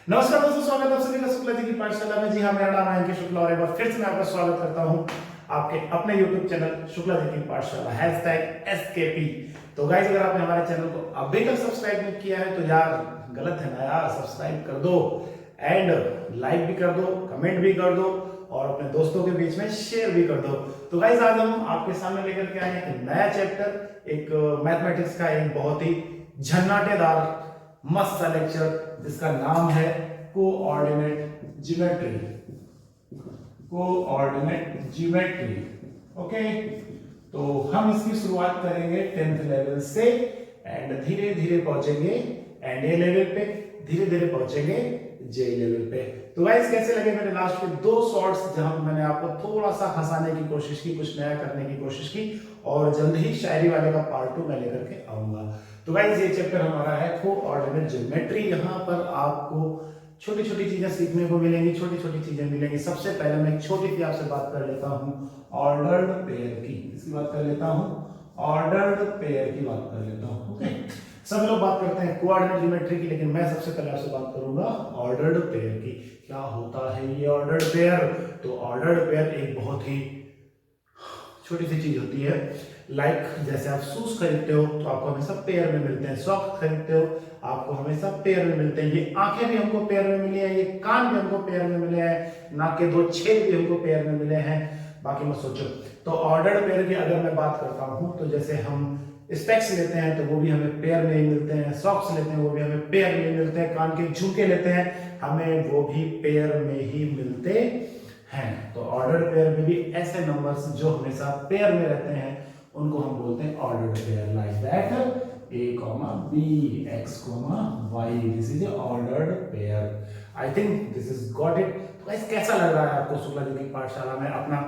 नमस्कार दोस्तों, स्वागत है आप सभी का शुक्ला जी की पाठशाला में। जी हाँ, मेरा नाम है अंकित शुक्ला और एक बार फिर से मैं आपका स्वागत करता हूँ आपके अपने YouTube चैनल शुक्ला जी की पाठशाला #SKP। तो गाइस, अगर आपने हमारे चैनल को अभी तक सब्सक्राइब नहीं किया है तो यार गलत है ना यार, सब्सक्राइब कर दो एंड लाइक भी कर दो, कमेंट भी कर दो और अपने दोस्तों के बीच में शेयर भी कर दो। तो गाइस, आज हम आपके सामने लेकर के आए हैं एक नया चैप्टर, एक मैथमेटिक्स का एक बहुत ही झन्नाटेदार मस्त सा लेक्चर जिसका नाम है coordinate geometry. Coordinate geometry, okay. तो हम इसकी शुरुआत करेंगे 10th लेवल से एंड धीरे धीरे पहुंचेंगे एंड ए लेवल पे, धीरे धीरे पहुंचेंगे जे लेवल पे। तो गाइस, कैसे लगे मेरे लास्ट के 2 शॉर्ट्स जहां पे मैंने आपको थोड़ा सा हंसाने की कोशिश की, कुछ नया करने की कोशिश की, और जल्द ही शायरी वाले का पार्ट 2 मैं लेकर के आऊंगा। तो गाइस, ये चैप्टर हमारा है कोऑर्डिनेट ज्योमेट्री। यहाँ पर आपको छोटी छोटी चीजें सीखने को मिलेंगी, छोटी छोटी चीजें मिलेंगी। सबसे पहले मैं एक छोटी सी आपसे बात कर लेता हूँ ऑर्डर्ड पेयर की। इसकी बात कर लेता हूँ, ऑर्डर्ड पेयर की बात कर लेता हूँ, ओके। सब लोग बात करते हैं कोऑर्डिनेट ज्योमेट्री की, लेकिन मैं सबसे पहले आपसे बात करूंगा ऑर्डर्ड पेयर की। क्या होता है ये ऑर्डर्ड पेयर? तो ऑर्डर्ड पेयर एक बहुत ही छोटी सी चीज होती है। लाइक जैसे आप शूज खरीदते हो तो आपको हमेशा पेयर में मिलते हैं, सॉक्स खरीदते हो आपको हमेशा पेयर में मिलते हैं। ये आंखें भी हमको पेयर में मिली है, ये कान भी हमको पेयर में मिले हैं, नाक के 2 छेद भी हमको पेयर में मिले हैं। बाकी मत सोचो। तो ऑर्डर्ड पेयर की अगर मैं बात करता हूं तो जैसे हम स्पेक्स लेते हैं तो वो भी हमें पेयर में ही मिलते हैं, सॉक्स लेते हैं वो भी हमें पेयर में ही मिलते हैं, कान के झुमके लेते हैं हमें वो भी पेयर में ही मिलते हैं। तो ऑर्डर्ड पेयर में भी ऐसे नंबर्स जो हमेशा पेयर में रहते हैं उनको हम बोलते हैं ordered pair. Like that a, b, x, y, this is ordered pair. I think this is got it. तो गाइस, कैसा लग रहा है आपको शुक्ला जी की पाठशाला में? अपना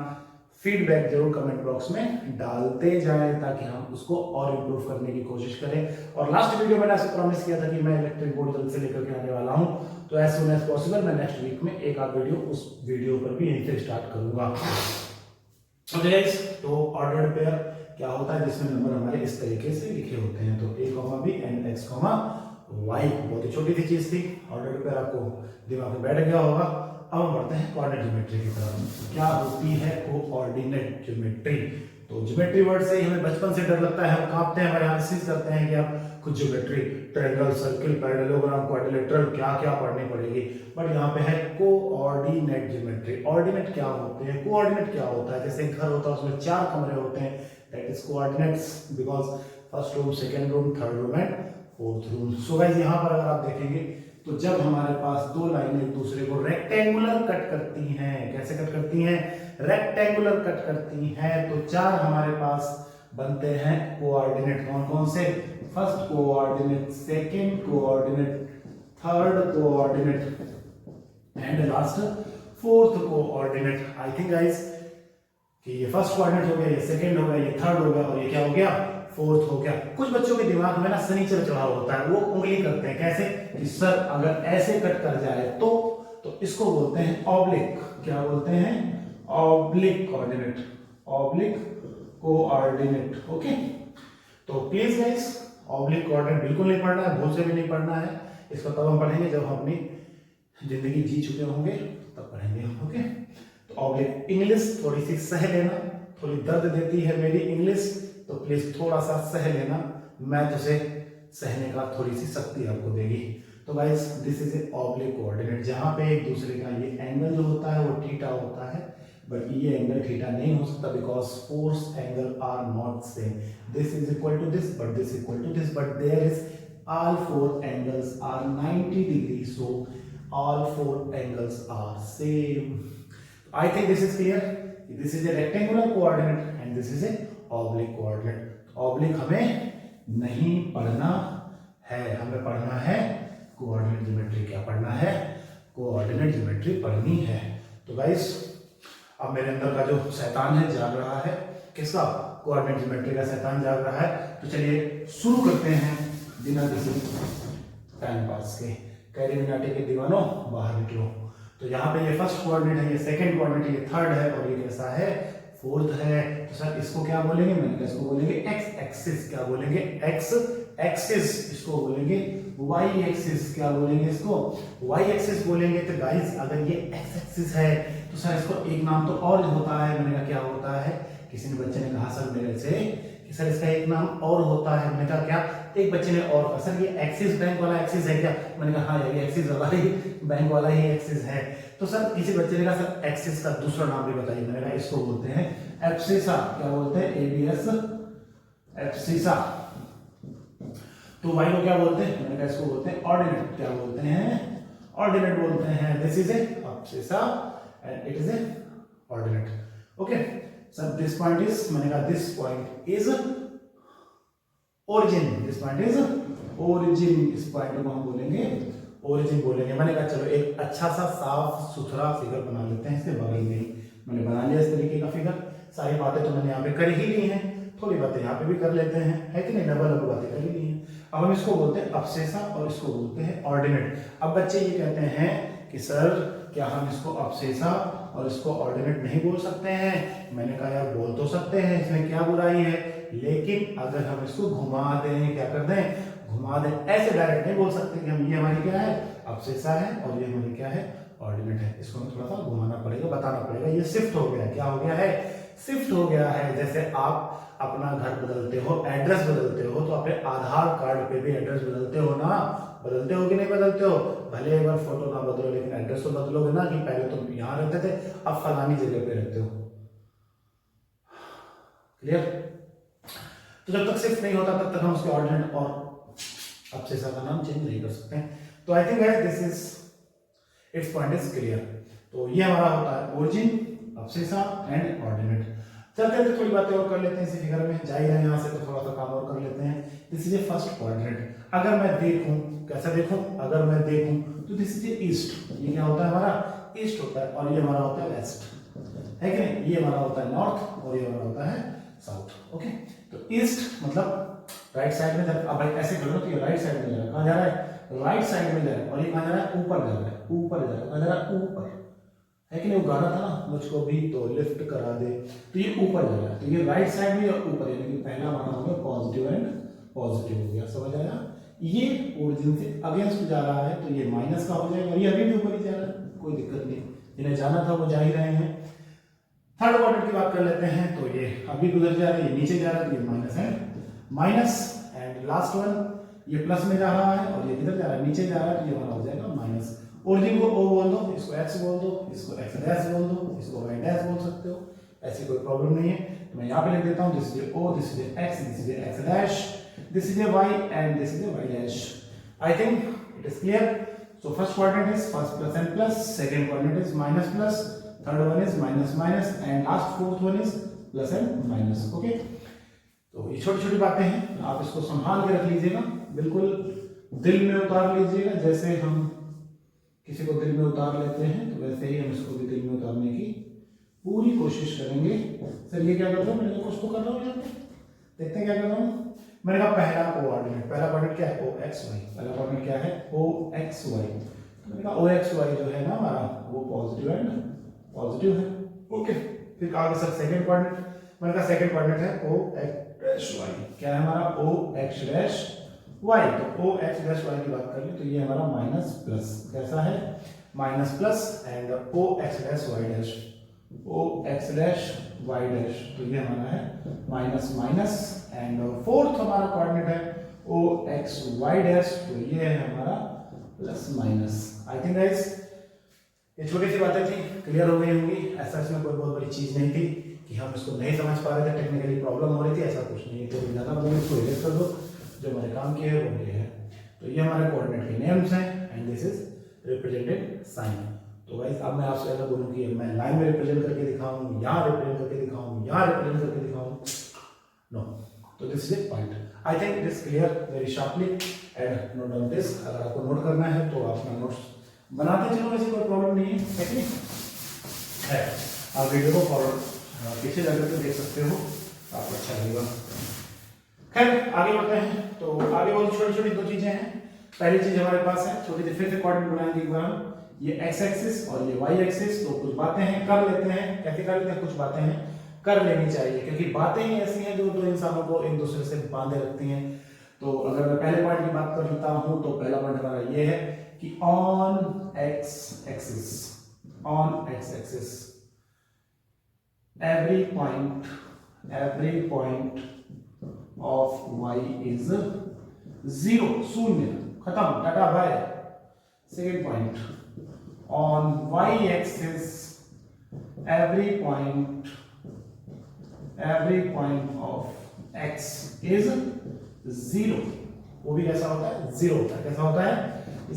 फीडबैक जरूर कमेंट बॉक्स में डालते जाएं ताकि हम उसको और इम्प्रूव करने की कोशिश करें। और लास्ट वीडियो मैंने आपसे प्रॉमिस किया था कि मैं इलेक्ट्रिक बोर्ड जल्द से लेकर के आने वाला हूं, तो एज सून एज पॉसिबल मैं नेक्स्ट वीक में एक आध वीडियो उस वीडियो पर भी यहीं से स्टार्ट करूंगा। ओके गाइस, तो ऑर्डर्ड पेयर क्या होता है जिसमें नंबर हमारे इस तरीके से लिखे होते हैं। तो a, b and x, y। बहुत ही छोटी सी चीज थी, ऑर्डर्ड पेयर आपको दिमाग में बैठ गया होगा। अब हम बढ़ते हैं कोऑर्डिनेट ज्योमेट्री की तरफ। क्या होती है कोऑर्डिनेट ज्योमेट्री? तो ज्योमेट्री वर्ड से ही हमें बचपन से डर लगता है, हम कांपते हैं, एनालिसिस करते हैं कि आप कुछ geometry, triangle, circle, parallelogram, quadrilateral क्या क्या पढ़नी पड़ेगी। बट यहाँ पे है कोऑर्डिनेट ज्योमेट्री। ऑर्डिनेट क्या होते हैं, कोऑर्डिनेट क्या होता है? जैसे घर होता है उसमें 4 कमरे होते हैं, that is coordinates, because first room, second room, third room and fourth room. So guys, यहाँ पर अगर आप देखेंगे तो जब हमारे पास 2 लाइनें एक दूसरे को रेक्टेंगुलर कट करती हैं, कैसे कट करती हैं? रेक्टेंगुलर कट करती हैं, तो 4 हमारे पास बनते हैं कोऑर्डिनेट। कौन कौन से? First coordinate, second coordinate, third coordinate and last fourth coordinate. I think guys कि ये फर्स्ट कोऑर्डिनेट हो गया, ये सेकंड हो गया, ये थर्ड हो गया और ये क्या हो गया? फोर्थ हो गया। कुछ बच्चों के दिमाग में ना शनिचर चढ़ा होता है, वो उंगली करते हैं कैसे कि सर अगर ऐसे कट कर जाए तो इसको बोलते हैं ऑब्लिक। क्या बोलते हैं? Oblique coordinate, oblique coordinate, okay. तो प्लीज गाइस, ऑब्लिक कोऑर्डिनेट बिल्कुल नहीं पढ़ना है, भूल से भी नहीं पढ़ना है। इसको तब हम पढ़ेंगे जब हम अपनी जिंदगी जी चुके होंगे, तब पढ़ेंगे, ओके। तो ऑब्लिक इंग्लिश थोड़ी सी सह लेना, थोड़ी दर्द देती है मेरी इंग्लिश, तो प्लीज थोड़ा सा सह लेना, मैथ उसे सहने का थोड़ी सी शक्ति आपको देगी। तो guys, this is A oblique coordinate, जहां पे एक दूसरे का ये एंगल जो होता है वो थीटा होता है, बट ये एंगल थीटा नहीं हो सकता because force angle are not same. This is equal to this but this equal to this, but there is all 4 angles are 90 degrees, so all 4 angles are same. I think this is clear. This is a rectangular coordinate and this is a oblique coordinate. Oblique हमें नहीं पढ़ना है, हमें पढ़ना है coordinate geometry. क्या पढ़ना है? कोऑर्डिनेट ज्योमेट्री पढ़नी है। तो गाइस, अब मेरे अंदर का जो शैतान है जाग रहा है। किसका? कोऑर्डिनेट ज्योमेट्री का शैतान जाग रहा है। तो चलिए शुरू करते हैं बिना किसी टाइम पास के। कैरिमिनाटी के दीवानों बाहर निकलो। तो यहाँ पे ये फर्स्ट कोऑर्डिनेट है, ये सेकंड कोऑर्डिनेट है, ये थर्ड है और ये कैसा है? फोर्थ है। तो सर इसको क्या बोलेंगे? मैंने इसको बोलेंगे एक्स एक्सिस। क्या बोलेंगे? X axis. इसको बोलेंगे वाई एक्सिस क्या बोलेंगे इसको, वाई एक्सिस बोलेंगे। तो गाइस अगर ये एक्स एक्सिस है तो सर इसको एक नाम तो और होता है। मैंने कहा क्या होता है, किसी ने बच्चे ने कहा सर मेरे से कि सर इसका एक नाम और होता है। मैंने कहा क्या, एक बच्चे ने और कहा सर ये एक्सिस बैंक वाला एक्सिस है क्या। मैंने कहा हाँ ये एक्सिस वाला ही बैंक वाला ही एक्सिस है। तो सर किसी बच्चे ने कहा सर एक्सिस का दूसरा नाम भी बताइए। मैंने कहा इसको बोलते हैं एब्सिसा। क्या बोलते हैं, एबीएस एब्सिसा। तो वाई को क्या बोलते हैं, मैंने कहा इसको बोलते हैं ऑर्डिनेट। क्या बोलते हैं, ऑर्डिनेट बोलते हैं। This is a abscissa and it is a ordinate. Okay sir this point is, मैंने कहा this point is origin, this point is origin. इस पॉइंट को हम बोलेंगे ओरिजिन बोलेंगे। मैंने कहा चलो एक अच्छा सा साफ सुथरा फिगर बना लेते हैं इसके बगल में ही। मैंने बना लिया इस तरीके का फिगर। सारी बातें तो मैंने यहाँ पे कर ही ली हैं, थोड़ी बातें यहाँ पे भी कर लेते हैं, है कि नहीं, डबल बातें कर ही ली हैं। अब हम इसको बोलते हैं अब्सेसा और इसको बोलते हैं ऑर्डिनेट। अब बच्चे ये कहते हैं कि सर क्या हम इसको अब्सेसा और इसको ऑर्डिनेट नहीं बोल सकते हैं। मैंने कहा यार बोल तो सकते हैं, इसमें क्या बुराई है, लेकिन अगर हम इसको घुमा दें, क्या कर दें, घुमा दें, ऐसे डायरेक्ट नहीं बोल सकते कि हम ये हमारी क्या है अब्सेसा है और ये हमारी क्या है ऑर्डिनेट है। इसको हमें थोड़ा सा घुमाना पड़ेगा, बताना पड़ेगा। ये शिफ्ट हो गया, क्या हो गया है, शिफ्ट हो गया है। जैसे आप अपना घर बदलते हो, एड्रेस बदलते हो, तो अपने आधार कार्ड पे भी एड्रेस बदलते हो ना, बदलते हो कि नहीं बदलते हो। भले एक बार फोटो ना बदलो लेकिन एड्रेस तो बदलोगे ना, कि पहले तुम यहाँ रहते थे अब फलानी जगह पे रहते हो। क्लियर। तो जब तक शिफ्ट नहीं होता तब तक हम उसके ऑर्डिनेट और अब्सेसा का नाम चेंज नहीं कर सकते हैं। तो I think this is it's point is clear. तो ये हमारा होता है ओरिजिन, अब्सेसा एंड ऑर्डिनेट। चलते हैं थोड़ी बातें और कर लेते हैं इसी फिगर में, जा ही रहे हैं यहाँ से तो थोड़ा सा काम और कर लेते हैं। This is a first quadrant. अगर मैं देखूं, कैसा देखूं, अगर मैं देखूं तो दिस इज ए ईस्ट। ये क्या होता है हमारा ईस्ट होता है, और ये हमारा होता है वेस्ट, है कि नहीं। ये हमारा होता है नॉर्थ और ये हमारा होता है साउथ। ओके तो ईस्ट मतलब राइट साइड में। अब भाई ऐसे करो तो ये राइट साइड में जा रहा है, कहाँ जा रहा है, राइट साइड में जा रहा है। और ये कहाँ जा रहा है, ऊपर जा रहा है, ऊपर जा रहा है, कहाँ जा रहा है, ऊपर, है कि नहीं। वो गाना था ना, मुझको भी तो लिफ्ट करा दे, तो ये ऊपर जा रहा है। तो ये राइट साइड में और ऊपर, यानी कि पहला माना हो गया पॉजिटिव एंड पॉजिटिव हो गया, समझ आया। ये ओरिजिन से अगेंस्ट जा रहा है तो ये माइनस का हो जाएगा, और ये अभी भी ऊपर ही जा रहा है, कोई दिक्कत नहीं, जिन्हें जाना था वो जा ही रहे हैं। थर्ड क्वाड्रेंट की बात कर लेते हैं, तो ये अभी गुजर जा रहा है, ये नीचे जा रहा है, तो ये माइनस है, माइनस। एंड लास्ट वन ये प्लस में जा रहा है और ये किधर जा रहा है, नीचे जा रहा है, तो ये हमारा हो जाएगा माइनस। ओरिजिन को ओ बोल दो, इसको एक्स बोल दो, इसको एक्स डैश बोल दो, इसको वाई डैश बोल सकते हो, ऐसी कोई प्रॉब्लम नहीं है। तो मैं यहाँ पे लिख देता हूँ this is O, this is X, this is X dash, this is Y and this is Y dash. I think it is clear. So first quadrant is first plus and plus, second quadrant is minus plus, third one is minus minus and last fourth one is plus and minus. Okay तो ये छोटी छोटी बातें हैं, आप इसको संभाल के रख लीजिएगा, बिल्कुल दिल में उतार लीजिएगा। जैसे हम किसी को दिल में उतार लेते हैं तो वैसे ही हम इसको भी दिल में उतारने की पूरी कोशिश करेंगे। सर ये क्या कर रहा हूँ, मैंने कुछ तो कर रहा हूँ यहाँ पे, देखते हैं क्या कर रहा हूँ। मैंने कहा पहला कोऑर्डिनेट, पहला कोऑर्डिनेट क्या है, ओ एक्स वाई। पहला कोऑर्डिनेट क्या है, ओ एक्स वाई। तो मैंने कहा ओ एक्स वाई जो है ना हमारा वो पॉजिटिव एंड पॉजिटिव है। ओके फिर आगे सर सेकंड कोऑर्डिनेट, मैंने कहा सेकंड कोऑर्डिनेट है ओ एक्स वाई। क्या है हमारा ओ एक्स डैश वाई। तो ओ एक्स डैश वाई की बात कर ले तो ये हमारा माइनस प्लस, कैसा है minus plus, and O X dash Y dash, O X dash Y dash, तो ये हमारा है माइनस माइनस। एंड फोर्थ हमारा कोऑर्डिनेट है ओ एक्स वाई डैश, तो ये है हमारा plus minus. I think guys ये छोटी सी बातें थी, क्लियर हो गई होंगी। ऐसा इसमें कोई बहुत बड़ी चीज नहीं थी कि हम इसको नहीं समझ पा रहे थे, टेक्निकली प्रॉब्लम हो रही थी, ऐसा कुछ नहीं है। तो ज्यादा मतलब इसको इरेज कर दो, जो हमारे काम किए है वो ये है। तो ये हमारे कोऑर्डिनेट के नेम्स हैं and this is represented sign. तो गाइस अब मैं आपसे अगर बोलूं कि मैं लाइन में रिप्रेजेंट करके दिखाऊं, यहाँ रिप्रेजेंट करके दिखाऊं, यहाँ रिप्रेजेंट करके दिखाऊं, नो। तो this is a point. I think it is clear very sharply and note down this. अगर आपको नोट करना है तो अपना नोट्स बनाते चलो, वैसे कोई प्रॉब्लम नहीं है, टेक्निक है। आप वीडियो को फॉरवर्ड पीछे जाकर के देख सकते हो, आपको अच्छा लगेगा। खैर आगे बढ़ते हैं। तो आगे बहुत छोटी छोटी दो चीजें हैं। पहली चीज हमारे पास है छोटी सी, फिर से कोऑर्डिनेट बनाएंगे एक बार हम, ये एक्स एक्सिस और ये वाई एक्सिस। तो कुछ बातें हैं कर लेते हैं, कैसे कर लेते हैं, कुछ बातें हैं कर लेनी चाहिए, क्योंकि बातें ही ऐसी हैं जो दो इंसानों को एक दूसरे से बांधे रखती हैं। तो अगर मैं पहले पॉइंट की बात कर लेता हूं तो पहला पॉइंट हमारा ये है कि on X axis every point of y is 0, शून्य, खत्म, tata bye. Second point, on y axis every point of x is 0, वो भी कैसा होता है, 0 होता है। कैसा होता है,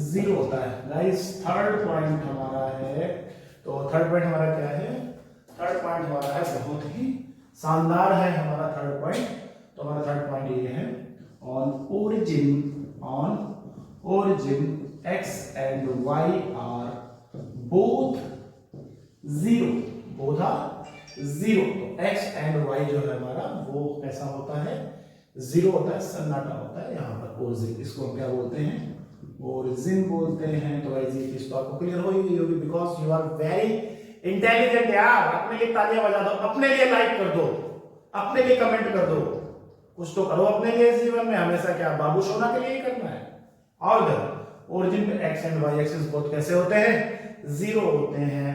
0 होता है। गाइस थर्ड पॉइंट हमारा है, तो थर्ड पॉइंट हमारा क्या है, थर्ड पॉइंट हमारा है बहुत ही शानदार है हमारा थर्ड पॉइंट। तो हमारा थर्ड पॉइंट ये है, on origin x and y are both 0, both are 0। तो x and y जो है हमारा वो कैसा होता है, 0 होता है, सन्नाटा होता है यहाँ पर। ओरिजिन, इसको हम क्या बोलते हैं, ओरिजिन बोलते हैं। तो गाइस ये चीज तो आपको क्लियर हो गई होगी, because you are very intelligent यार। अपने लिए तालियां बजा दो, अपने लिए लाइक कर दो, अपने लिए कमेंट कर दो, कुछ तो करो अपने लिए जीवन में। हमेशा क्या बाबू सोना के लिए ही करना है। और ओरिजिन पे X and Y axis both कैसे होते हैं, 0 होते हैं।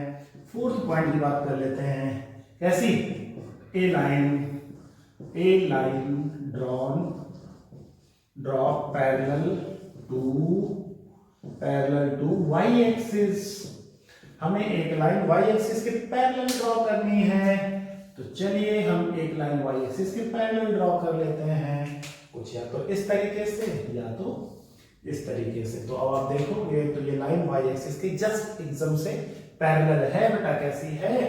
फोर्थ पॉइंट की बात कर लेते हैं, कैसी, a line draw parallel to Y axis. हमें एक लाइन y एक्सिस के पैरेलल ड्रॉ करनी है, तो चलिए हम एक लाइन y एक्सिस के पैरेलल ड्रॉ कर लेते हैं, कुछ या तो इस तरीके से या तो इस तरीके से। तो अब आप देखोगे तो ये लाइन y एक्सिस की जस्ट एकदम से पैरेलल है बेटा, कैसी है,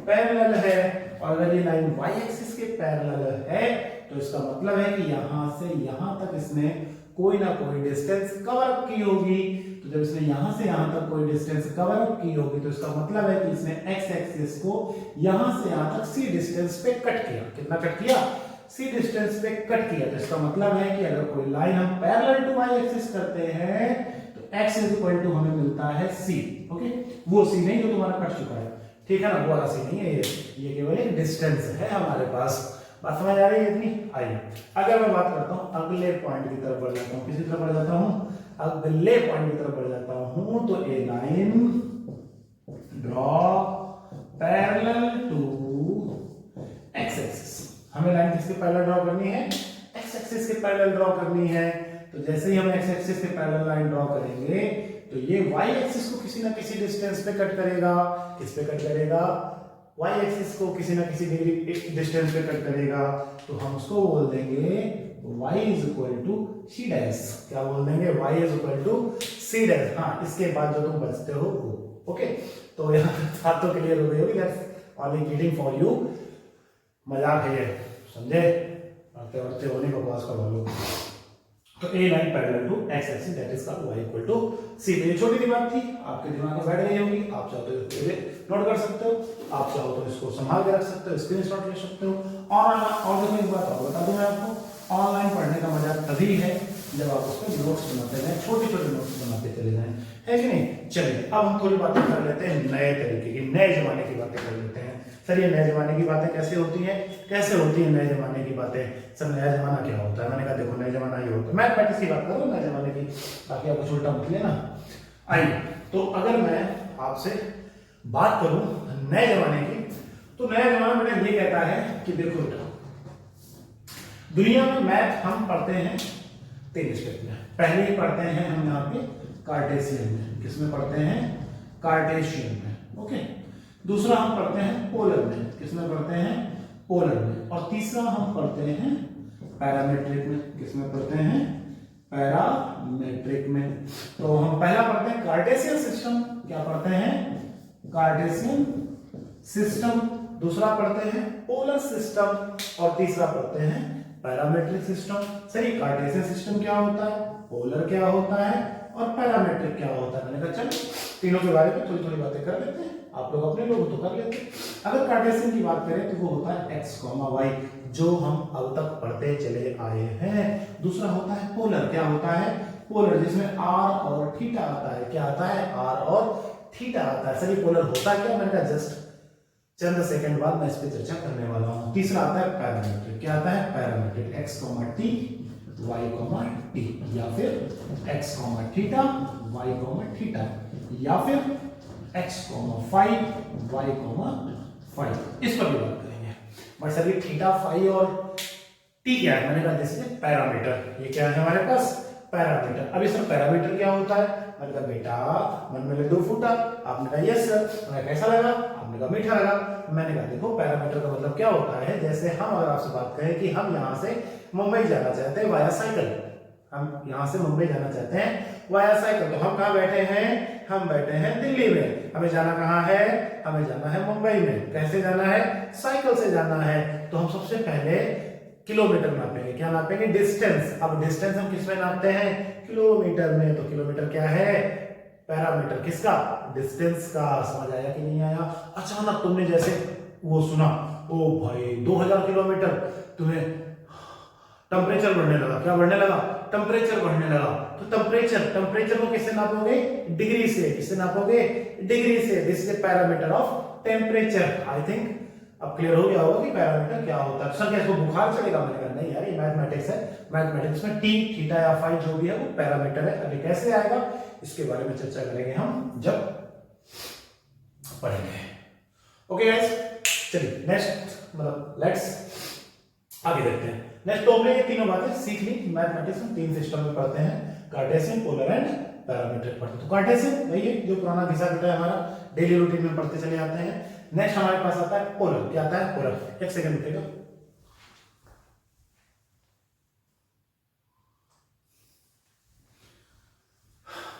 पैरेलल है। और अगर ये लाइन y एक्सिस के पैरेलल है तो इसका मतलब है कि यहां से यहां तक इसने कोई ना कोई डिस्टेंस कवर अप की होगी। तो जब इसने यहां से यहां तक कोई डिस्टेंस कवर अप की होगी तो इसका मतलब है कि इसने x एक्सिस को यहां से यहां तक c डिस्टेंस पे कट किया। कितना कट किया, c डिस्टेंस पे कट किया। तो इसका मतलब है कि अगर कोई लाइन हम पैरेलल टू y एक्सिस करते हैं तो x = हमें मिलता है c। ओके, वो c नहीं जो तुम्हारा कट चुका है, ठीक है ना, वो वाला c नहीं है, ये केवल एक डिस्टेंस है हमारे पास। बात समझ आ रही है इतनी? आइए अगर मैं बात करता हूं अगले पॉइंट की तरफ बढ़ जाता हूं, किसी तरफ बढ़ जाता हूं, अगले पॉइंट की तरफ बढ़ जाता हूं। तो a line draw parallel to X axis. हमें लाइन किसके पैरेलल ड्रॉ करनी है, एक्स एक्सिस के पैरेलल ड्रॉ करनी है। तो जैसे ही हम एक्स एक्सिस के पैरेलल लाइन ड्रॉ करेंगे तो ये वाई एक्सिस को किसी ना किसी डिस्टेंस पे कट करेगा। किस पे कट करेगा, y एक्सिस को किसी ना किसी डिग्री डिस्टेंस पे कट करेगा। तो हम उसको बोल देंगे y = c डैश। क्या बोल देंगे, y = c डैश। हाँ, इसके बाद जो तुम बचते हो वो। ओके, तो यहाँ बात तो क्लियर हो गई होगी, that's only kidding for you, मजाक है ये, समझे, आते बढ़ते होने को बकवास कर लो। तो a line parallel to X axis that is called y = c। ये छोटी सी बात थी, आपके दिमाग में बैठ गई होगी। आप चाहो तो नोट कर सकते हो, आप चाहो तो इसको संभाल के रख सकते हो, स्क्रीनशॉट ले सकते हो। और देखो एक बात और बता दूं मैं आपको, ऑनलाइन पढ़ने का मजा तभी है जब आप उस पर नोट्स बनाते जाएं, छोटे छोटे नोट्स बनाते चले जाएं, है कि नहीं। चलिए अब हम थोड़ी बातें कर लेते हैं नए तरीके की, नए जमाने की बातें कर लेते हैं। सर ये नए जमाने की बातें कैसे होती हैं, कैसे होती है नए जमाने की बातें। सर नया जमाना क्या होता है, मैंने कहा देखो नया जमाना ये होता है, मैथमेटिक्स की बात करूँ नए जमाने की, ताकि आपको उल्टा मत लेना। आइए, तो अगर मैं आपसे बात करूं नए जमाने की, तो नया जमाना बेटा ये कहता है कि देखो बेटा, दुनिया में मैथ हम पढ़ते हैं 3 स्टेप में। पहले ही पढ़ते हैं हम यहाँ पे कार्टेशियन में। किसमें पढ़ते हैं, कार्टेशियन में। ओके, दूसरा हम पढ़ते हैं पोलर में। किसमें पढ़ते हैं, पोलर में। और तीसरा हम पढ़ते हैं पैरामेट्रिक में। किसमें पढ़ते हैं, पैरामेट्रिक में। तो हम पहला पढ़ते हैं कार्टेशियन सिस्टम। क्या पढ़ते हैं, कार्टेशियन सिस्टम। दूसरा पढ़ते हैं पोलर सिस्टम और तीसरा पढ़ते हैं पैरामेट्रिक सिस्टम। सही, कार्टेशियन सिस्टम क्या होता है, पोलर क्या होता है और पैरामेट्रिक क्या होता है। मैंने कहा चलो तीनों के बारे में थोड़ी थोड़ी बातें कर लेते हैं, आप लोग अपने लोग तो कर लेते हैं। अगर कार्टेशियन की बात करें तो वो होता है x, y, जो हम अब तक पढ़ते चले आए हैं। दूसरा होता है पोलर। क्या होता है, पोलर, जिसमें r और थीटा आता है। क्या आता है, r और थीटा आता है। सही, पोलर होता क्या, मैंने कहा जस्ट चंद सेकंड बाद मैं इस पर चर्चा करने वाला हूं। तीसरा आता है पैरामेट्रिक। क्या आता है, parametric, x, t, y comma T, या फिर x comma theta y comma theta, या फिर x comma phi y comma phi, इस पर भी बात करेंगे। बट सर ये थीटा फाई और टी क्या है? मैंने कहा दिस इज पैरामीटर। ये क्या है हमारे पास? पैरामीटर। अभी सर पैरामीटर क्या होता है? मैंने कहा बेटा मन में लड्डू फूटा, आपने कहा यस सर। मैं कैसा लगा? आपने कहा मीठा लगा। मैंने कहा देखो पैरामीटर का मतलब क्या होता है, जैसे हम अगर आपसे बात करें कि हम यहाँ से मुंबई जाना चाहते हैं वाया साइकिल, हम यहाँ से मुंबई जाना चाहते हैं वाया साइकिल, तो हम कहाँ बैठे हैं? हम बैठे हैं दिल्ली में। हमें जाना कहाँ है? हमें जाना है मुंबई में। कैसे जाना है? साइकिल से जाना है। तो हम सबसे पहले किलोमीटर नापेंगे। क्या नापेंगे? डिस्टेंस। अब डिस्टेंस हम किस में नापते हैं? किलोमीटर में। तो किलोमीटर क्या है? पैरामीटर किसका? डिस्टेंस का। समझ आया कि नहीं आया? अचानक तुमने जैसे वो सुना, ओ भाई 2000 किलोमीटर, तुम्हें टेम्परेचर बढ़ने लगा। क्या बढ़ने लगा? टेम्परेचर बढ़ने लगा। तो टेम्परेचर को किससे नापोगे? डिग्री से। किससे नापोगे? डिग्री से। This is parameter of temperature. I think अब क्लियर हो गया होगा कि पैरामीटर क्या होता है। सर क्या इसको बुखार चलेगा? मैंने कहा नहीं यार, ये मैथमेटिक्स है। मैथमेटिक्स में टी, थीटा या फाई जो भी है वो पैरामीटर है। अभी कैसे आएगा इसके बारे में चर्चा करेंगे हम जब पढ़ेंगे। ओके गाइस, चलिए नेक्स्ट मतलब लेट्स आगे देखते हैं। नेक्स्ट तो हमने ये तीनों बातें सीख ली। मैथमेटिक्स में 3 सिस्टम में पढ़ते हैं, कार्टेशियन, पोलर एंड पैरामीटर पढ़ते हैं। तो कार्टेशियन वही है जो पुराना घिसा पिटा है हमारा, डेली रूटीन में पढ़ते चले आते हैं। नेक्स्ट हमारे पास आता है पोलर। क्या आता है? पोलर। एक सेकंड रुकेगा।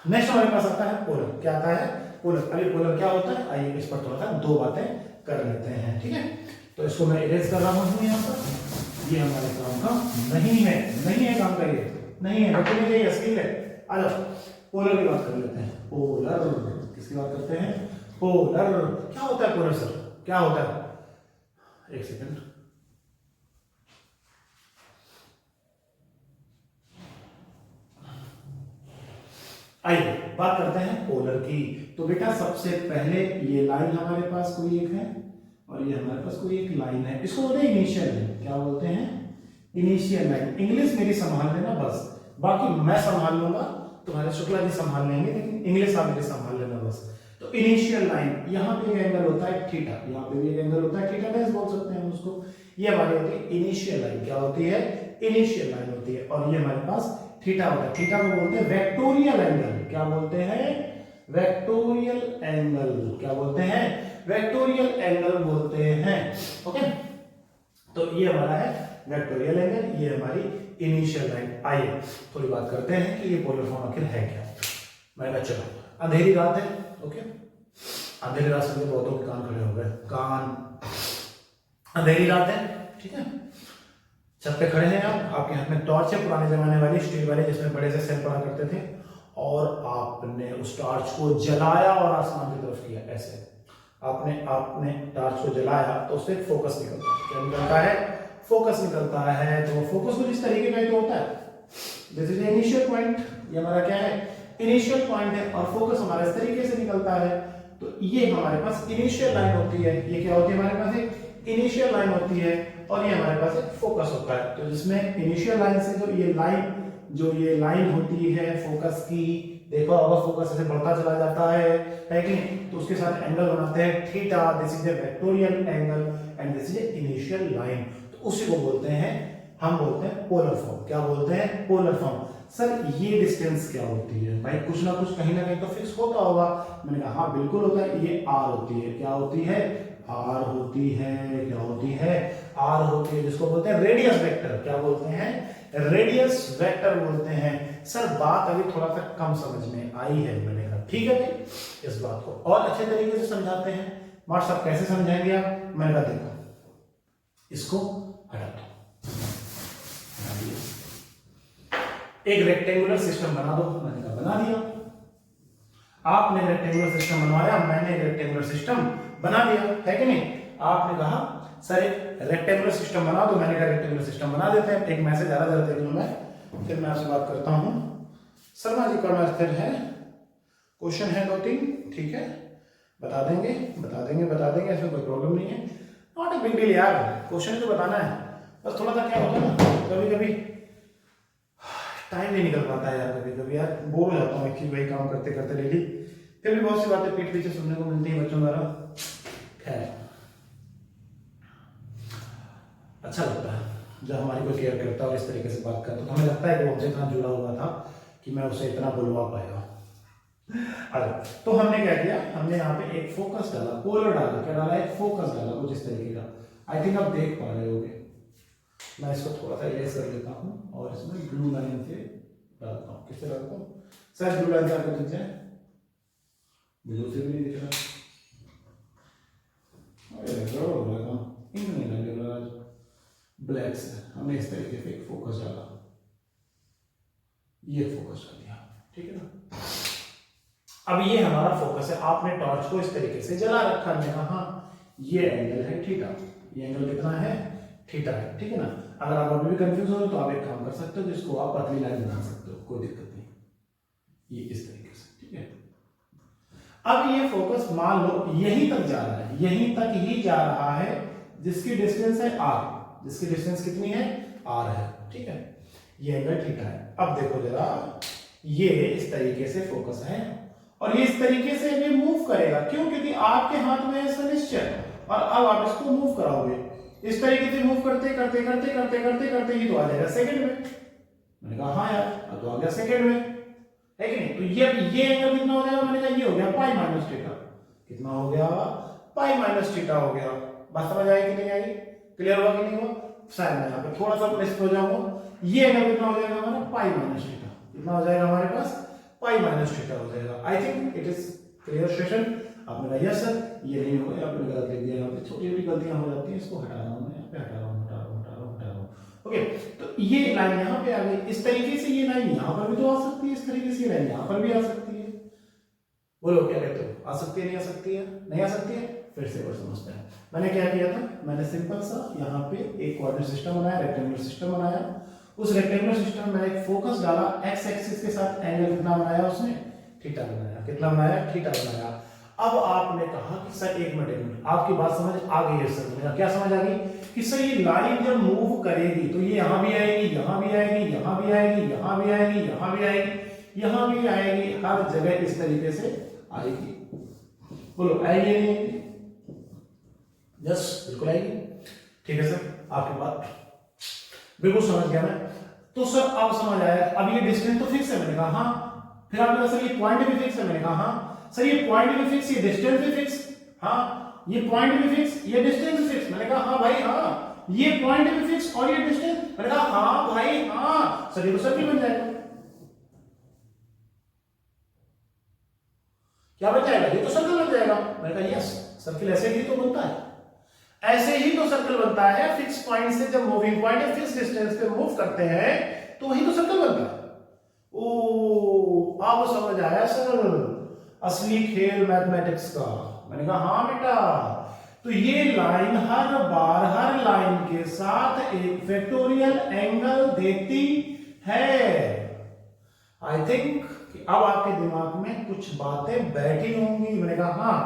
नेक्स्ट हमारे पास आता है पोलर। क्या आता है? पोलर। अभी पोलर क्या होता है आइए इस पर थोड़ा सा 2 बातें कर लेते हैं, ठीक है। तो इसको मैं इरेज कर रहा हूं यहाँ पर। ये हमारे काम का नहीं है, नहीं है काम का, ये नहीं है, बच्चे में ये स्किल है। आलो पोलर की बात कर लेते हैं। पोलर किसकी बात करते हैं? पोलर। क्या होता है पोलर सर? क्या होता है? एक सेकंड। आइए बात करते हैं पोलर की। तो बेटा सबसे पहले ये लाइन हमारे पास कोई एक है और ये हमारे पास कोई एक लाइन है, इसको बोलते हैं इनिशियल लाइन। क्या बोलते हैं? Initial line. इंग्लिश मेरी संभाल लेना बस, बाकी मैं संभाल लूंगा, तुम्हारे शुक्ला जी संभाल लेंगे, लेकिन इंग्लिश आप मेरी संभाल लेना बस। तो इनिशियल लाइन, यहाँ पे एक एंगल होता है थीटा, यहाँ पे भी एक एंगल होता है थीटा डैश बोल सकते हैं हम उसको। ये हमारी होती है इनिशियल लाइन। क्या होती है? इनिशियल लाइन होती है। और ये हमारे पास थीटा होता है। थीटा को बोलते हैं वेक्टोरियल एंगल। क्या बोलते हैं? Vectorial angle. क्या बोलते हैं? वेक्टोरियल एंगल बोलते हैं। ओके, तो ये हमारा है वेक्टोरियल एंगल, ये हमारी इनिशियल लाइन। आइए थोड़ी बात करते हैं कि ये पोलर फॉर्म आखिर है क्या। मैंने चलो अंधेरी रात है, ओके, अंधेरी रात से बहुतों के कान खड़े हो गए, कान। अंधेरी रात है, ठीक है, छत पे खड़े हैं आप, आपके हाथ में टॉर्च है, पुराने जमाने वाली स्टील वाली जिसमें बड़े से सेल पड़ा करते थे, और आपने उस टॉर्च को जलाया और आसमान की तरफ किया ऐसे। आपने टॉर्च को जलाया तो उससे फोकस निकलता है। क्या निकलता है? फोकस निकलता है। तो फोकस कुछ इस तरीके का तो होता है, दिस इज इनिशियल पॉइंट। ये हमारा क्या है? इनिशियल पॉइंट है, और फोकस हमारा इस तरीके से निकलता है। तो ये हमारे पास इनिशियल लाइन होती है। ये क्या होती है हमारे पास? एक इनिशियल लाइन होती है, और ये हमारे पास एक फोकस होता है। तो जिसमें इनिशियल लाइन से जो ये लाइन होती है फोकस की, देखो अगर फोकस ऐसे बढ़ता चला जाता है कि नहीं, तो उसके साथ एंगल बनाते हैं theta. This is a vectorial angle and this is a initial line. तो उसी को बोलते हैं, हम बोलते हैं पोलर फॉर्म। क्या बोलते हैं? Polar form. सर ये डिस्टेंस क्या होती है भाई? कुछ ना कुछ कहीं ना कहीं तो फिक्स होता होगा। मैंने कहा हाँ बिल्कुल होता है, ये आर होती है। क्या होती है? आर होती है। क्या होती है? आर होती है, जिसको बोलते हैं रेडियस वेक्टर। क्या बोलते हैं? रेडियस वेक्टर बोलते हैं। सर बात अभी थोड़ा सा कम समझ में आई है, मैंने कहा ठीक है भाई, इस बात को और अच्छे तरीके से समझाते हैं। मास्टर साहब कैसे समझाएंगे आप? मैंने कहा देखो इसको हटा दो, एक रेक्टेंगुलर सिस्टम बना दो। मैंने कहा बना दिया। आपने रेक्टेंगुलर सिस्टम बनवाया, मैंने रेक्टेंगुलर सिस्टम बना दिया, है कि नहीं? आपने कहा सर एक रेक्टेंगुलर सिस्टम बना दो, मैंने कहा रेक्टेंगुलर सिस्टम बना देते हैं। एक मैसेज आ रहा है, जरा देख लूं मैं, फिर मैं आपसे बात करता हूं। शर्मा जी का मैसेज है, क्वेश्चन है 2-3, ठीक है, बता देंगे, इसमें कोई प्रॉब्लम नहीं है। नॉट ए बिग डील यार, क्वेश्चन तो बताना है, बस थोड़ा सा क्या होता है ना, कभी कभी टाइम नहीं निकल पाता है यार, कभी कभी यार बोर हो जाता हूँ एक्चुअली वही काम करते करते डेली। फिर भी बहुत सी बातें पीठ पीछे सुनने को मिलती है बच्चों द्वारा। खैर अच्छा लगता है जब हमारी कोई केयर करता है और इस तरीके से बात करता है, तो हमें लगता है कि वो हमसे इतना जुड़ा हुआ था कि मैं उसे इतना बुलवा पाया। अरे तो हमने क्या किया, हमने यहाँ पे एक फोकस डाला, पोलर डाला, क्या डाला, एक फोकस डाला कुछ इस तरीके का। आई थिंक आप देख पा रहे होगे। मैं इसको थोड़ा सा इरेज कर लेता हूँ और इसमें ब्लू लाइन से डालता हूँ। किससे डालता हूँ सर, ब्लू लाइन से आपको दिख जाए, ब्लू से भी नहीं दिख रहा। ब्लैक से हमने इस तरीके से एक फोकस डाला, ये फोकस डाल दिया, ठीक है ना। अब ये हमारा फोकस है। आपने टॉर्च को इस तरीके से जला रखा, मैंने कहा हाँ ये एंगल है थीटा, ये एंगल कितना है, थीटा है, ठीक है ना। अगर आप अभी भी कंफ्यूज हो तो आप एक काम कर सकते हो, जिसको आप पतली लाइन बना सकते हो, कोई दिक्कत नहीं, ये इस तरीके से, ठीक है। अब ये फोकस मान लो यहीं तक जा रहा है, यहीं तक ही जा रहा है, जिसकी डिस्टेंस है r, जिसकी डिस्टेंस कितनी है, r है, ठीक है। ये एंगल थीटा है। अब देखो जरा, ये इस तरीके से फोकस है और ये इस तरीके से भी मूव करेगा, क्यों, क्योंकि आपके हाथ में है निश्चय, और अब आप इसको मूव कराओगे इस तरीके से, मूव करते करते करते करते करते करते ही तो आ जाएगा सेकंड में। मैंने कहा हाँ यार, अब तो आ गया सेकंड में, है कि नहीं। तो ये एंगल कितना हो जाएगा, मैंने कहा ये हो गया पाई माइनस थीटा। कितना हो गया, पाई माइनस थीटा हो गया। बात समझ आई कि नहीं आई, क्लियर हुआ कि नहीं हुआ। शायद मैं यहाँ पे थोड़ा सा प्रेस हो जाऊंगा। ये एंगल कितना हो जाएगा हमारा, पाई माइनस थीटा। कितना हो जाएगा हमारे पास, पाई माइनस थीटा हो जाएगा। आई think it is clear session. आपने कहा यस सर, ये नहीं होगा, आपने गलत लिख दिया, यहाँ पे छोटी छोटी गलतियां हो जाती हैं, इसको हटा रहा हूँ मैं, यहाँ पे हटा रहा हूँ, हटा रहा हूँ, हटा रहा हूँ, हटा रहा हूँ। ओके, तो ये लाइन यहाँ पे आ गई, इस तरीके से ये लाइन यहाँ पर भी तो आ सकती है, इस तरीके से ये लाइन यहाँ पर भी आ सकती है। बोलो क्या कहते हो, आ सकती है, नहीं आ सकती है, नहीं आ सकती है। फिर से और समझते हैं। मैंने क्या किया था, मैंने सिंपल सा यहाँ पे एक कोऑर्डिनेट सिस्टम बनाया, रेक्टेंगुलर सिस्टम बनाया। उस रेक्टेंगुलर सिस्टम में एक फोकस डाला, एक्स एक्सिस के साथ एंगल कितना बनाया उसने, थीटा बनाया। कितना बनाया, थीटा बनाया। अब आपने कहा कि सर एक मिनट, आपकी बात समझ आ गई है सर। क्या समझ आ गई कि सर ये लाइन जब मूव करेगी तो ये यहां भी आएगी, यहां भी आएगी, यहां भी आएगी, यहां भी आएगी, यहां भी आएगी, यहां भी आएगी, हर जगह इस तरीके से आएगी। बोलो आएगी नहीं, यस बिल्कुल आएगी, ठीक है सर। आपकी बात बिल्कुल समझ गया मैं। तो सर अब समझ आया, अब ये डिस्टेंस तो फिक्स है, मैंने कहा हाँ। फिर आपने कहा सर ये पॉइंट भी फिक्स है, मैंने कहा हाँ सर ये पॉइंट भी फिक्स, ये डिस्टेंस भी फिक्स, हाँ ये पॉइंट भी फिक्स, ये डिस्टेंस भी फिक्स। मैंने कहा हाँ भाई हाँ, ये पॉइंट भी फिक्स और ये डिस्टेंस। मैंने कहा हाँ भाई हाँ, सर ये तो सर्किल बन जाएगा। क्या बन जाएगा, ये तो सर्कल बन जाएगा। मैंने कहा यस, सर्किल ऐसे ही तो बनता है, ऐसे ही तो सर्कल बनता है। फिक्स पॉइंट से जब मूविंग पॉइंट या फिक्स डिस्टेंस पे मूव करते हैं तो वही तो सर्कल बनता है। ओ अब समझ आया सर, असली खेल मैथमेटिक्स का। मैंने कहा हाँ बेटा, तो ये लाइन हर बार हर लाइन के साथ एक फैक्टोरियल एंगल देती है। आई थिंक कि अब आपके दिमाग में कुछ बातें बैठी होंगी। मैंने कहा हाँ।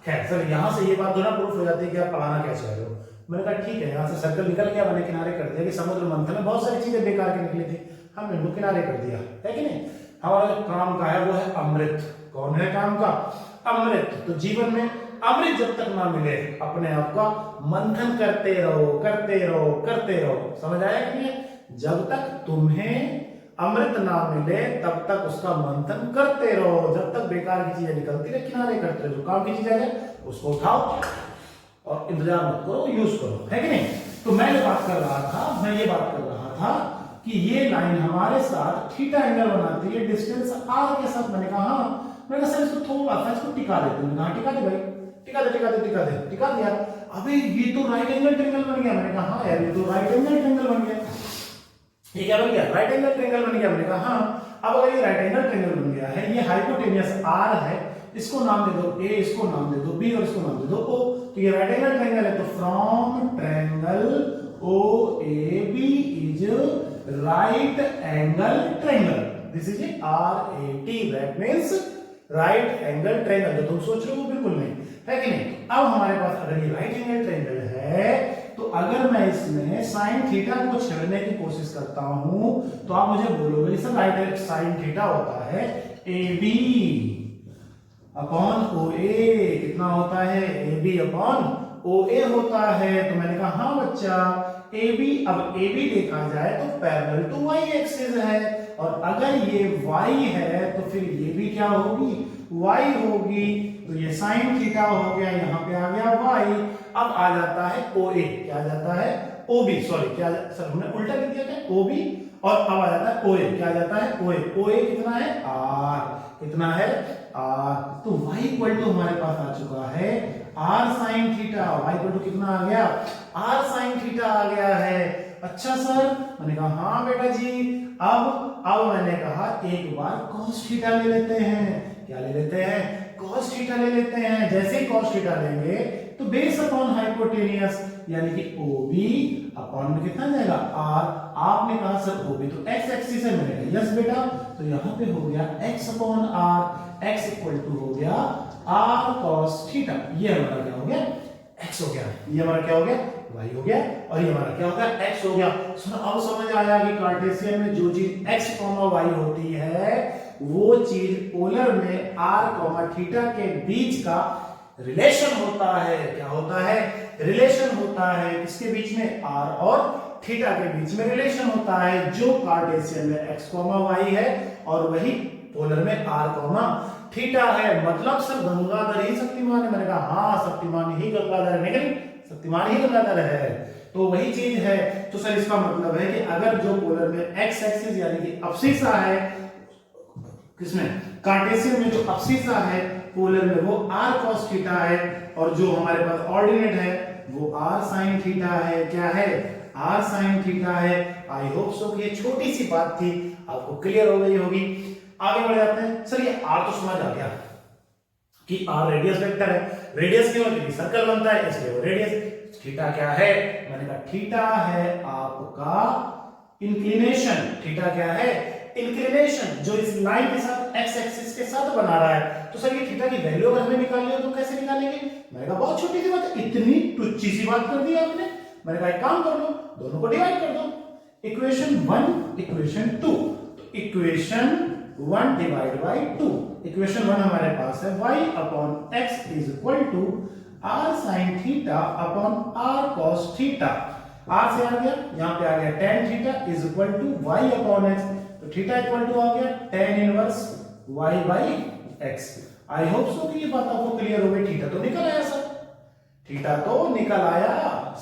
खैर सर यहां से ये बात दोनों प्रूफ हो जाती है कि आप पढ़ाना क्या चाह रहे हो। मैंने कहा ठीक है, यहाँ से सर्कल निकल गया, मैंने किनारे कर दिया कि समुद्र मंथन में बहुत सारी चीजें बेकार के निकली थी, हमने उनको किनारे कर दिया, है कि नहीं। हमारा जो काम का है वो है अमृत। कौन है काम का, अमृत। तो जीवन में अमृत जब तक ना मिले, अपने आप का मंथन करते रहो, करते रहो, करते रहो। समझ आया कि नहीं। जब तक तुम्हें अमृत ना मिले तब तक उसका मंथन करते रहो, जब तक बेकार की चीजें निकलती रहे किनारे करते रहो। जो काम की चीजें है उसको उठाओ और इंतजार मत करो, यूज करो, है कि नहीं। तो मैं ये बात कर रहा था कि ये लाइन हमारे साथ थीटा एंगल बनाती है डिस्टेंस r के साथ। मैंने कहा हाँ। मैंने कहा सर इसको थोड़ा सा इसको टिका देते हैं। हाँ टिका दे भाई, टिका दे, टिका दे, टिका दे, टिका दिया। अबे ये तो राइट एंगल ट्रायंगल बन गया। मैंने कहा हाँ यार ये तो राइट एंगल ट्रायंगल बन गया। ये क्या बन गया, राइट एंगल ट्रायंगल बन गया। मैंने कहा हाँ। अब अगर ये राइट एंगल ट्रायंगल बन गया है, ये हाइपोटेन्यूस r है, इसको नाम दे दो a, इसको नाम दे दो b और इसको नाम दे दो o। तो ये राइट एंगल ट्रायंगल है, तो from triangle OAB is right angle triangle. This is a RAT. That means right angle triangle. जो तुम सोच रहे हो बिल्कुल नहीं, है कि नहीं। अब हमारे पास अगर ये right angle triangle है तो अगर मैं इसमें साइन थीटा को छेड़ने की कोशिश करता हूं तो आप मुझे बोलोगे सर राइट साइन थीटा होता है ए बी अपॉन ओ ए। कितना होता है? ए बी अपॉन ओ ए होता है। तो मैंने कहा हाँ बच्चा, ए बी, अब ए बी देखा जाए तो पैरेलल टू वाई एक्सिस है, और अगर ये y है तो फिर ये भी क्या होगी? y होगी। तो ये साइन थीटा हो गया, यहाँ पे आ गया y। अब आ जाता है OA, क्या आ जाता है? OB, सॉरी क्या सर हमने उल्टा लिख दिया था, OB, और अब आ जाता है OA, क्या आ जाता है? OA। OA कितना है? R। कितना है? R। तो y इक्वल टू हमारे पास आ चुका है r sine theta. y equal to कितना आ गया? r साइन थीटा आ गया है। अच्छा सर, मैंने कहा हाँ बेटा जी। अब मैंने कहा एक बार cos थीटा ले लेते हैं। क्या ले लेते हैं? cos थीटा ले लेते हैं। जैसे cos थीटा लेंगे तो बेस अपॉन हाइपोटेनियस यानी कि OB अपॉन में कितना जाएगा? R। आपने कहा सर OB तो x एक्सिस है, मैंने कहा यस बेटा। तो यहाँ पे हो गया x upon R, x equal to हो गया R cos थीटा। ये हमारा क्या हो गया? x हो गया। ये हमारा क्या हो गया? y हो गया, और ये हमारा क्या हो गया? x हो गया। सुनो, अब समझ आया कि कार्टेशियन में जो चीज x, y होती है वो चीज पोलर में r, थीटा के बीच का रिलेशन होता है। क्या होता है? रिलेशन होता है। किसके बीच में? r और थीटा के बीच में रिलेशन होता है, जो कार्टेशियन में x, y है और वही पोलर में r, थीटा है। मतलब सर गंगाधर ही शक्तिमान है। मैंने कहा हाँ, शक्तिमान ही गंगाधर है, लेकिन शक्तिमान ही गंगाधर है, तो वही चीज है। तो सर इसका मतलब है कि अगर जो पोलर में x एक्सिस यानी कि अब्सिसा है, किसमें? कार्टेशियन में जो अब्सिसा है पोलर में वो r cos थीटा है, और जो हमारे पास ऑर्डिनेट है वो r sin थीटा है। क्या है? r sin थीटा है। आई होप सो कि ये छोटी सी बात थी, आपको क्लियर हो गई होगी। आगे बढ़ जाते हैं। सर ये r तो समझ आ गया कि r रेडियस वेक्टर है। रेडियस क्यों? क्योंकि सर्कल बनता है इसलिए वो रेडियस। थीटा क्या है? मैंने कहा थीटा है आपका इंक्लिनेशन। थीटा क्या है? इंक्लिनेशन, जो इस लाइन के साथ x एक्सिस के साथ बना रहा है। तो सर ये थीटा की वैल्यू अगर हमें निकालनी हो तो कैसे निकालेंगे? मैंने कहा बहुत छोटी सी बात है, इतनी टुच्ची सी बात कर दी आपने। मैंने कहा एक काम कर लो, दोनों को डिवाइड कर दो। Equation 1, equation 2। तो इक्वेशन 1 डिवाइड बाय 2। इक्वेशन 1 हमारे पास है y upon x is equal to r sin theta upon r cos theta. r से आ गया, यहाँ पे आ गया tan theta is equal to y upon x। तो थीटा इक्वल टू आ गया tan inverse y by x। I hope so कि ये बात आपको क्लियर हो गई। थीटा तो निकल आया सर, थीटा तो निकल आया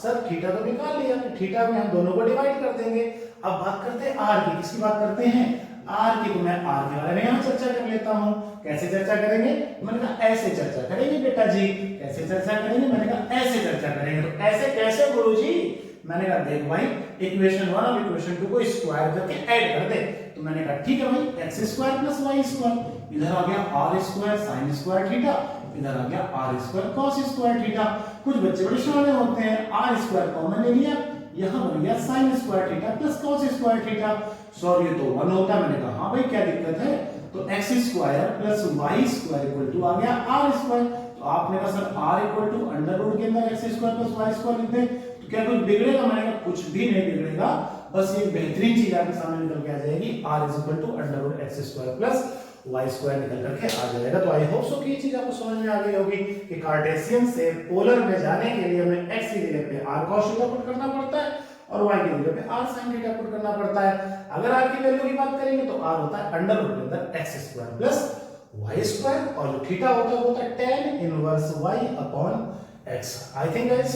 सर, थीटा तो निकाल लिया। तो थीटा में हम दोनों को डिवाइड कर देंगे। अब बात करते हैं r की। किसकी बात करते हैं? r की। तो मैं r के बारे में यहाँ चर्चा कर लेता हूँ। कैसे चर्चा करेंगे? मैंने कहा ऐसे चर्चा करेंगे बेटा जी। कैसे चर्चा करेंगे? मैंने कहा ऐसे चर्चा करेंगे। तो ऐसे कैसे गुरुजी? मैंने कहा देख भाई, इक्वेशन 1 और इक्वेशन 2 को स्क्वायर करके ऐड कर दे। तो मैंने कहा ठीक है भाई, x square plus y square, इधर आ गया r square sin square theta, इधर आ गया r square cos square theta. कुछ बच्चे बड़े शाणे होते हैं, r स्क्वायर कॉमन ले लिया, यहां बन गया sin square theta plus cos square theta. Sorry, ये तो 1 होता। मैंने कहा हाँ भाई क्या दिक्कत है? तो x square plus y square equal to आ गया r स्क्वायर। तो आपने कहा sir r equal to under root के अंदर x square plus y square लिख दे, तो क्या कुछ बिगड़ेगा? मैंने कहा कुछ भी नहीं बिगड़ेगा, बस ये बेहतरीन चीज आपके सामने निकल के आ जाएगी। r is equal to under root x square plus y square निकल करके आ जाएगा। तो आई होप सो कि ये चीज आपको समझ में आ गई होगी कि कार्टेशियन से पोलर में जाने के लिए हमें x की जगह पे r cos थीटा पुट करना पड़ता है और y की जगह पे r sin थीटा पुट करना पड़ता है। अगर r की वैल्यू की बात करेंगे तो r होता है अंडर रूट के अंदर x square plus y square, और जो थीटा होता है tan inverse y upon x। आई थिंक गाइस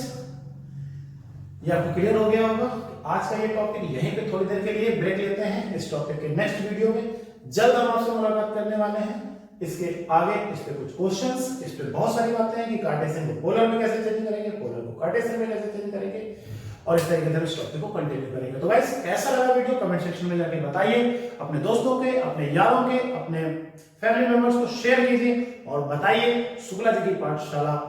ये आपको क्लियर हो गया होगा। आज का ये टॉपिक यहीं पे थोड़ी देर के लिए ब्रेक लेते हैं। इस टॉपिक के नेक्स्ट वीडियो में जल्द हम आपसे मुलाकात करने वाले हैं। इसके आगे इस पे कुछ क्वेश्चंस, इस पे बहुत सारी बातें हैं कि कार्टेशियन को पोलर में कैसे चेंज करेंगे, पोलर को कार्टेशियन में कैसे चेंज करेंगे, और इस तरीके से हम इस टॉपिक को कंटिन्यू करेंगे। तो गाइस कैसा लगा वीडियो कमेंट सेक्शन में जाके बताइए। अपने दोस्तों के, अपने यारों के, अपने फैमिली मेंबर्स को शेयर कीजिए और बताइए शुक्ला जी की पाठशाला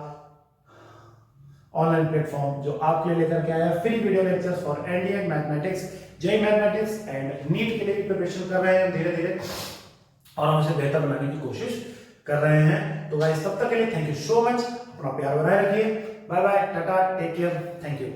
ऑनलाइन प्लेटफॉर्म जो आपके लिए लेकर के आया free video lectures for NDA mathematics, JEE mathematics and NEET के लिए प्रिपरेशन कर रहे हैं धीरे धीरे, और हम उसे बेहतर बनाने की कोशिश कर रहे हैं। तो गाइस तब तक के लिए थैंक यू सो मच। अपना प्यार बनाए रखिए। Bye bye, tata, take care, thank you.